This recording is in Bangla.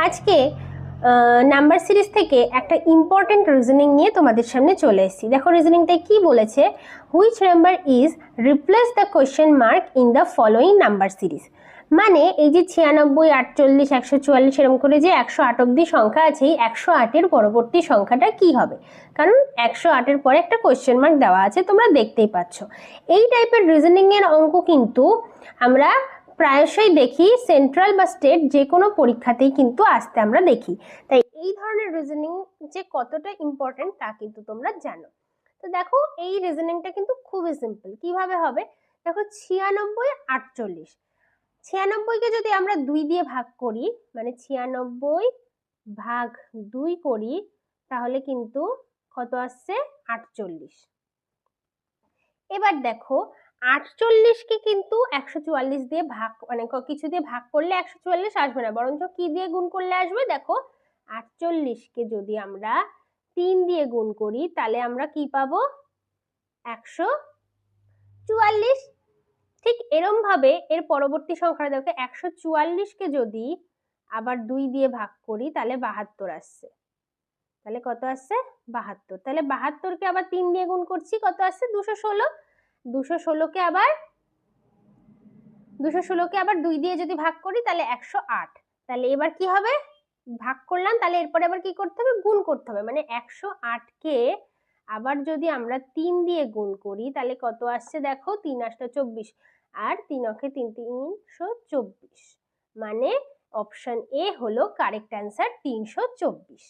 আজকে নাম্বার সিরিজ থেকে একটা ইম্পর্টেন্ট রিজনিং নিয়ে তোমাদের সামনে চলে এসেছি। দেখো রিজনিংটায় কি বলেছে, which number is replace the question mark in the following number series. মানে এই যে 96, 48, 144 এরকম করে যে 108 অব্দি সংখ্যা আছে, এই 108-এর পরবর্তী সংখ্যাটা কি হবে? কারণ 108-এর পরে একটা কোয়েশ্চেন মার্ক দেওয়া আছে, তোমরা দেখতেই পাচ্ছ। এই টাইপের রিজনিং এর অঙ্ক কিন্তু আমরা প্রায়শই দেখি, সেন্ট্রাল বা স্টেট যে কোনো পরীক্ষাতেই কিন্তু আসতে আমরা দেখি। তাই এই ধরনের রিজনিং যে কতটা ইম্পর্টেন্ট তা কিন্তু তোমরা জানো। তো দেখো এই রিজনিংটা কিন্তু খুবই সিম্পল। কিভাবে হবে দেখো, 96, 48, 96কে যদি আমরা 2 দিয়ে ভাগ করি, মানে 96 ভাগ 2 করি, তাহলে কিন্তু কত আসছে? 48। এবার দেখো 48কে কিন্তু 144 দিয়ে ভাগ, মানে কিছু দিয়ে ভাগ করলে 144 আসবে না, বরঞ্চ কি দিয়ে গুণ করলে আসবে? দেখো 48কে যদি আমরা 3 দিয়ে গুণ করি তাহলে আমরা কি পাবো? 144। ঠিক এরম ভাবে এর পরবর্তী সংখ্যাটা দেখো, 144কে যদি আবার 2 দিয়ে ভাগ করি তাহলে 72 আসছে। তাহলে কত আসছে? 72। তাহলে 72কে আবার 3 দিয়ে গুণ করছি, কত আসছে? 216। 216কে আবার 2 দিয়ে যদি ভাগ করি তাহলে 108। তাহলে এবার কি হবে? ভাগ করলাম, তাহলে এরপরে আবার কি করতে হবে? গুণ করতে হবে। মানে 108কে আবার যদি আমরা 3 দিয়ে গুণ করি তাহলে কত আসছে? দেখো 3 8 24 আর 3 অক্ষে 3 324। মানে অপশন এ হলো কারেক্ট অ্যান্সার, 324।